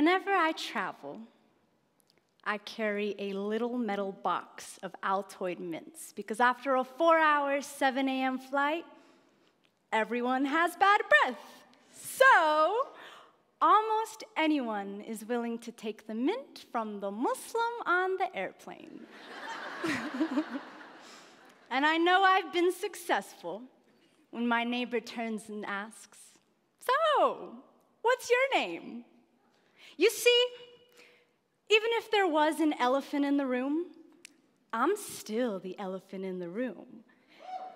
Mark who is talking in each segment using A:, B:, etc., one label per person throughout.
A: Whenever I travel, I carry a little metal box of Altoid mints because after a 4-hour, 7 a.m. flight, everyone has bad breath. So, almost anyone is willing to take the mint from the Muslim on the airplane. And I know I've been successful when my neighbor turns and asks, "So, what's your name?" You see, even if there was an elephant in the room, I'm still the elephant in the room.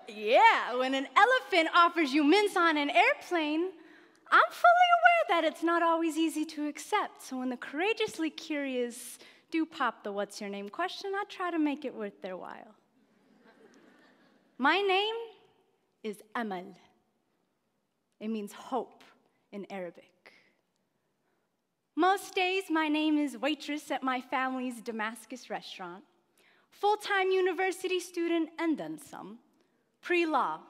A: Yeah, when an elephant offers you mints on an airplane, I'm fully aware that it's not always easy to accept. So when the courageously curious do pop the "what's your name" question, I try to make it worth their while. My name is Amal. It means hope in Arabic. Most days, my name is waitress at my family's Damascus restaurant, full-time university student and then some, pre-law,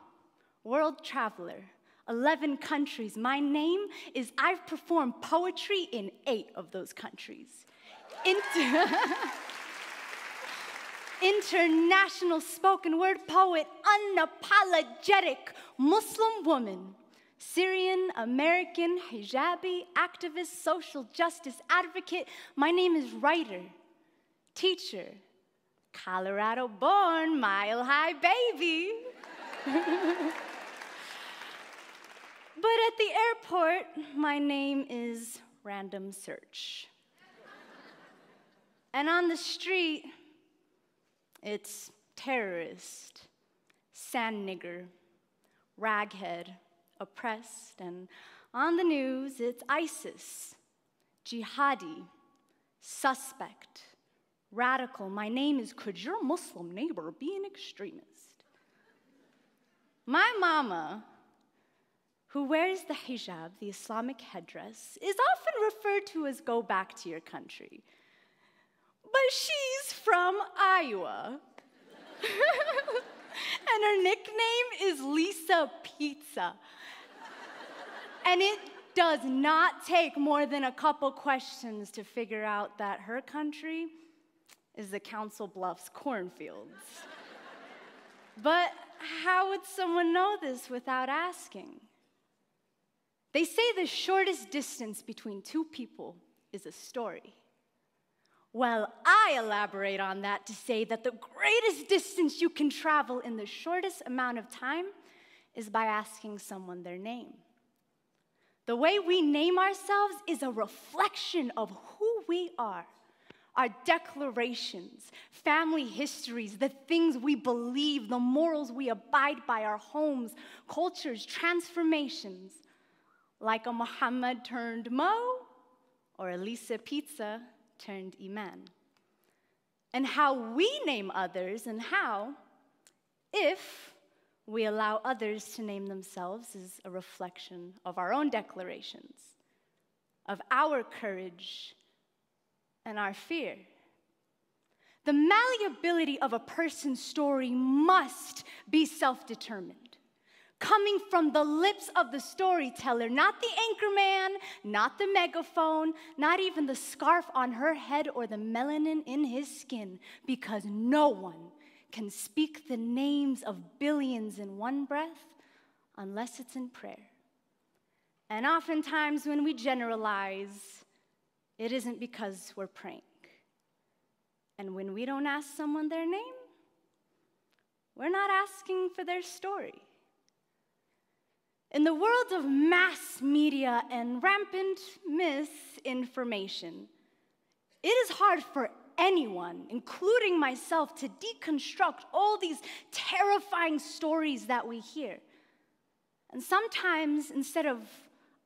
A: world traveler, 11 countries. My name is I've performed poetry in 8 of those countries. International spoken word poet, unapologetic Muslim woman, Syrian, American, hijabi, activist, social justice advocate. My name is writer, teacher, Colorado-born, mile-high baby. But at the airport, my name is random search. And on the street, it's terrorist, sand nigger, raghead, oppressed, and on the news, it's ISIS, jihadi, suspect, radical. My name is could your Muslim neighbor be an extremist? My mama, who wears the hijab, the Islamic headdress, is often referred to as go back to your country. But she's from Iowa. And her nickname is Lisa Pizza. And it does not take more than a couple questions to figure out that her country is the Council Bluffs cornfields. But how would someone know this without asking? They say the shortest distance between two people is a story. Well, I elaborate on that to say that the greatest distance you can travel in the shortest amount of time is by asking someone their name. The way we name ourselves is a reflection of who we are. Our declarations, family histories, the things we believe, the morals we abide by, our homes, cultures, transformations, like a Muhammad turned Mo or a Lisa Pizza turned Iman. And how we name others and how, if we allow others to name themselves, is a reflection of our own declarations, of our courage and our fear. The malleability of a person's story must be self-determined, coming from the lips of the storyteller, not the anchorman, not the megaphone, not even the scarf on her head or the melanin in his skin, because no one can speak the names of billions in one breath unless it's in prayer. And oftentimes when we generalize, it isn't because we're praying. And when we don't ask someone their name, we're not asking for their story. In the world of mass media and rampant misinformation, it is hard for anyone, including myself, to deconstruct all these terrifying stories that we hear. And sometimes, instead of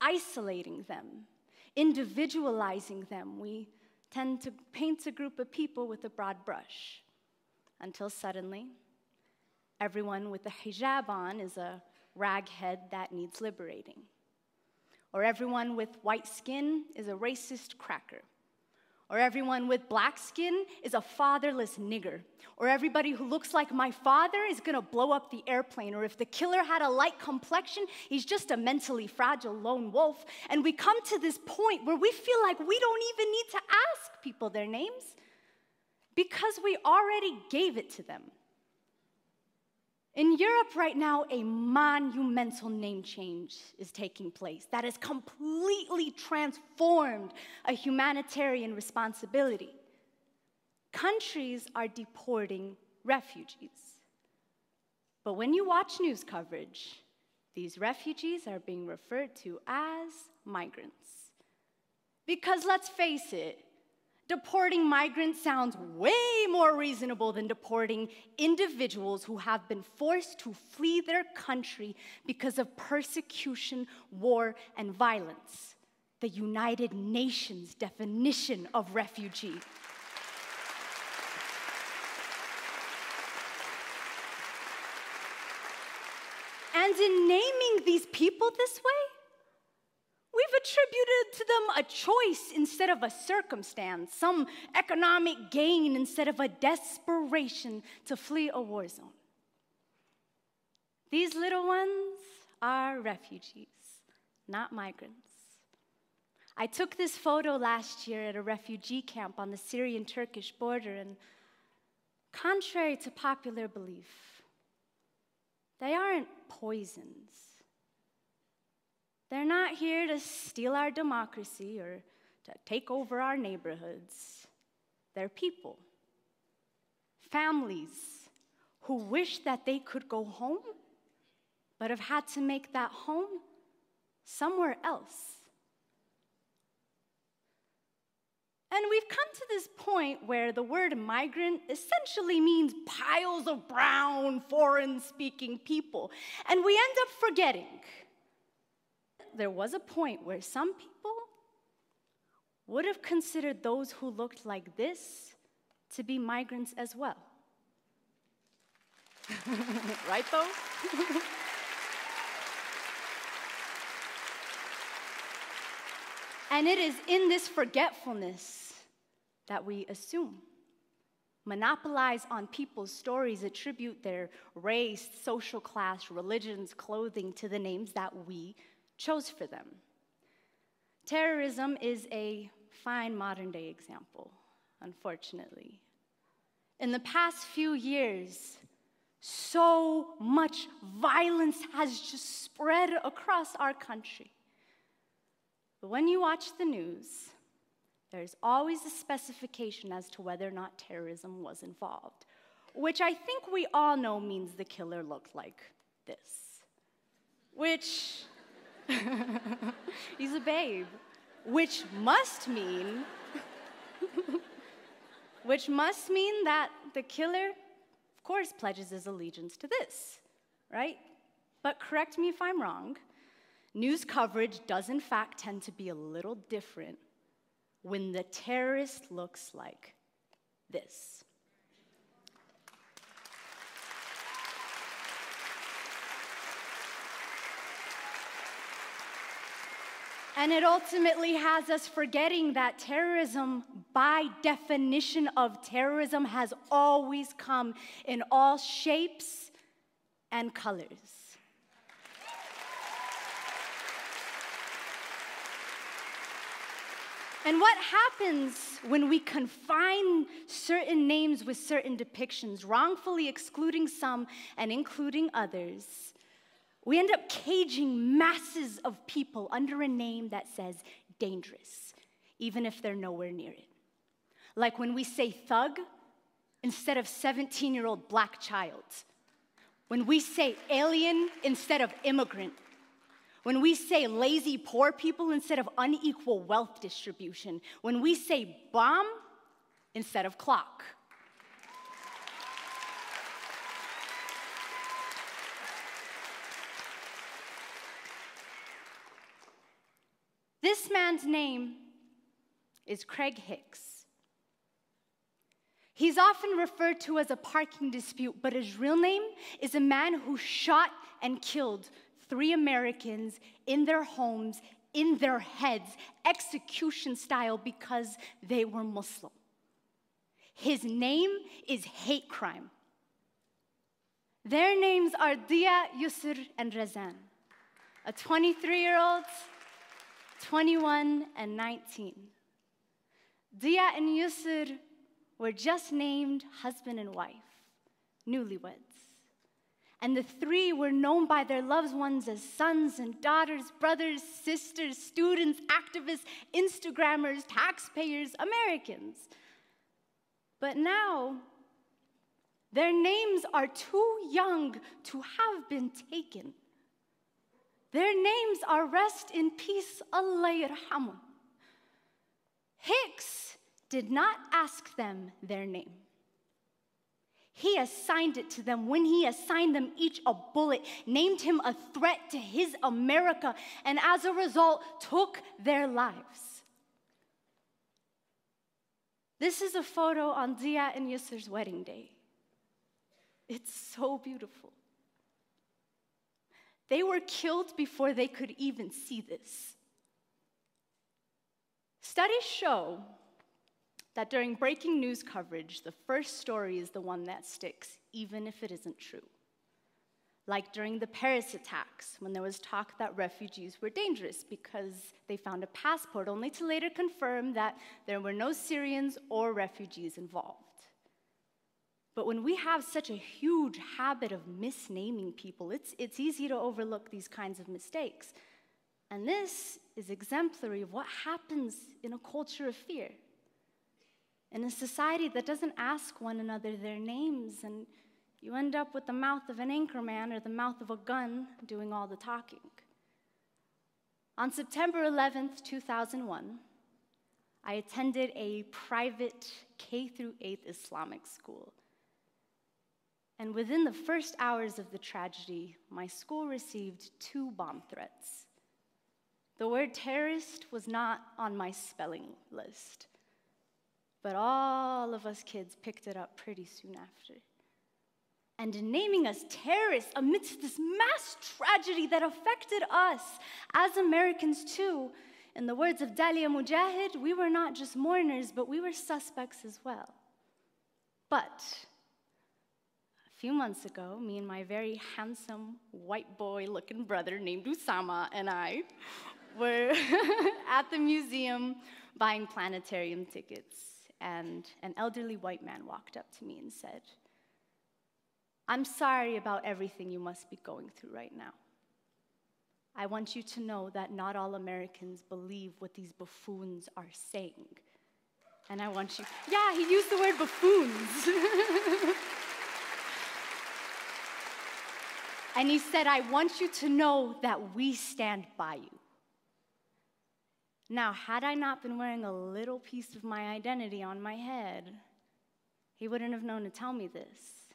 A: isolating them, individualizing them, we tend to paint a group of people with a broad brush, until suddenly, everyone with a hijab on is a raghead that needs liberating. Or everyone with white skin is a racist cracker. Or everyone with black skin is a fatherless nigger. Or everybody who looks like my father is gonna blow up the airplane. Or if the killer had a light complexion, he's just a mentally fragile lone wolf. And we come to this point where we feel like we don't even need to ask people their names because we already gave it to them. In Europe right now, a monumental name change is taking place that has completely transformed a humanitarian responsibility. Countries are deporting refugees. But when you watch news coverage, these refugees are being referred to as migrants. Because let's face it, deporting migrants sounds way more reasonable than deporting individuals who have been forced to flee their country because of persecution, war, and violence. The United Nations definition of refugee. And in naming these people this way, we've attributed to them a choice instead of a circumstance, some economic gain instead of a desperation to flee a war zone. These little ones are refugees, not migrants. I took this photo last year at a refugee camp on the Syrian-Turkish border, and contrary to popular belief, they aren't poisons. They're not here to steal our democracy or to take over our neighborhoods. They're people, families who wish that they could go home, but have had to make that home somewhere else. And we've come to this point where the word migrant essentially means piles of brown, foreign-speaking people. And we end up forgetting there was a point where some people would have considered those who looked like this to be migrants as well. Right, though? And it is in this forgetfulness that we assume, monopolize on people's stories, attribute their race, social class, religions, clothing to the names that we chose for them. Terrorism is a fine modern-day example, unfortunately. In the past few years, so much violence has just spread across our country. But when you watch the news, there's always a specification as to whether or not terrorism was involved, which I think we all know means the killer looked like this, which he's a babe, which must mean that the killer, of course, pledges his allegiance to this, right? But correct me if I'm wrong, news coverage does in fact tend to be a little different when the terrorist looks like this. And it ultimately has us forgetting that terrorism, by definition of terrorism, has always come in all shapes and colors. And what happens when we confine certain names with certain depictions, wrongfully excluding some and including others? We end up caging masses of people under a name that says dangerous, even if they're nowhere near it. Like when we say thug instead of 17-year-old black child. When we say alien instead of immigrant. When we say lazy poor people instead of unequal wealth distribution. When we say bomb instead of clock. This man's name is Craig Hicks. He's often referred to as a parking dispute, but his real name is a man who shot and killed 3 Americans in their homes in their heads, execution style, because they were Muslim. His name is hate crime. Their names are Dia, Yusr, and Razan, a 23-year-old, 21, and 19. Dia and Yusr were just named husband and wife, newlyweds. And the three were known by their loved ones as sons and daughters, brothers, sisters, students, activists, Instagrammers, taxpayers, Americans. But now, their names are too young to have been taken. Their names are rest in peace, Allah yarhamun. Hicks did not ask them their name. He assigned it to them when he assigned them each a bullet, named him a threat to his America, and as a result, took their lives. This is a photo on Dia and Yusr's wedding day. It's so beautiful. They were killed before they could even see this. Studies show that during breaking news coverage, the first story is the one that sticks, even if it isn't true. Like during the Paris attacks, when there was talk that refugees were dangerous because they found a passport, only to later confirm that there were no Syrians or refugees involved. But when we have such a huge habit of misnaming people, it's easy to overlook these kinds of mistakes. And this is exemplary of what happens in a culture of fear. In a society that doesn't ask one another their names, and you end up with the mouth of an anchorman or the mouth of a gun doing all the talking. On September 11th, 2001, I attended a private K-8 Islamic school. And within the first hours of the tragedy, my school received 2 bomb threats. The word terrorist was not on my spelling list, but all of us kids picked it up pretty soon after. And in naming us terrorists amidst this mass tragedy that affected us as Americans too, in the words of Dalia Mujahid, we were not just mourners, but we were suspects as well. But a few months ago, me and my very handsome white boy-looking brother named Usama and I were at the museum buying planetarium tickets, and an elderly white man walked up to me and said, "I'm sorry about everything you must be going through right now. I want you to know that not all Americans believe what these buffoons are saying. And I want you," yeah, he used the word buffoons. And he said, "I want you to know that we stand by you." Now, had I not been wearing a little piece of my identity on my head, he wouldn't have known to tell me this.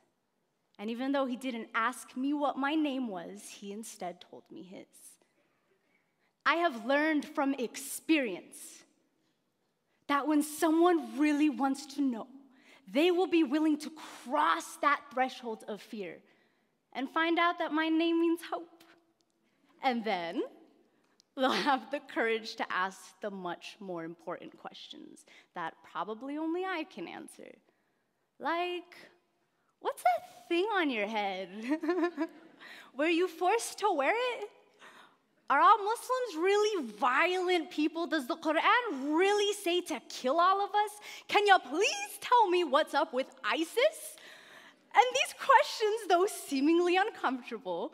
A: And even though he didn't ask me what my name was, he instead told me his. I have learned from experience that when someone really wants to know, they will be willing to cross that threshold of fear and find out that my name means hope. And then they'll have the courage to ask the much more important questions that probably only I can answer. Like, what's that thing on your head? Were you forced to wear it? Are all Muslims really violent people? Does the Quran really say to kill all of us? Can you please tell me what's up with ISIS? And these questions, though seemingly uncomfortable,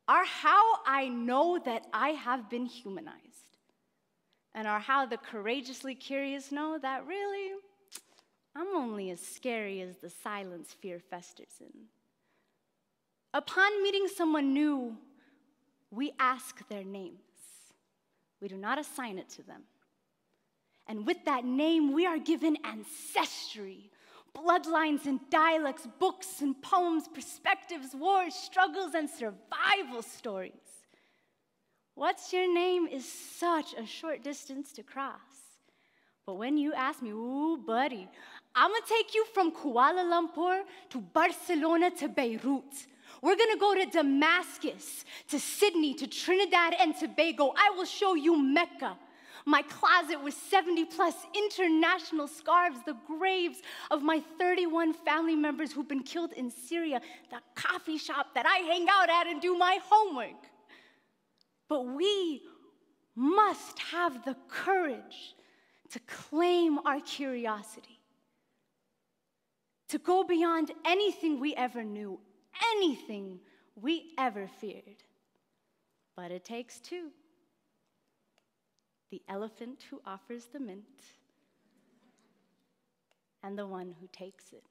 A: are how I know that I have been humanized, and are how the courageously curious know that really, I'm only as scary as the silence fear festers in. Upon meeting someone new, we ask their names. We do not assign it to them. And with that name, we are given ancestry, bloodlines and dialects, books and poems, perspectives, wars, struggles, and survival stories. What's your name is such a short distance to cross. But when you ask me, ooh, buddy, I'm gonna take you from Kuala Lumpur to Barcelona to Beirut. We're gonna go to Damascus, to Sydney, to Trinidad and Tobago. I will show you Mecca. My closet with 70 plus international scarves, the graves of my 31 family members who've been killed in Syria, the coffee shop that I hang out at and do my homework. But we must have the courage to claim our curiosity, to go beyond anything we ever knew, anything we ever feared. But it takes two. The elephant who offers the mint, and the one who takes it.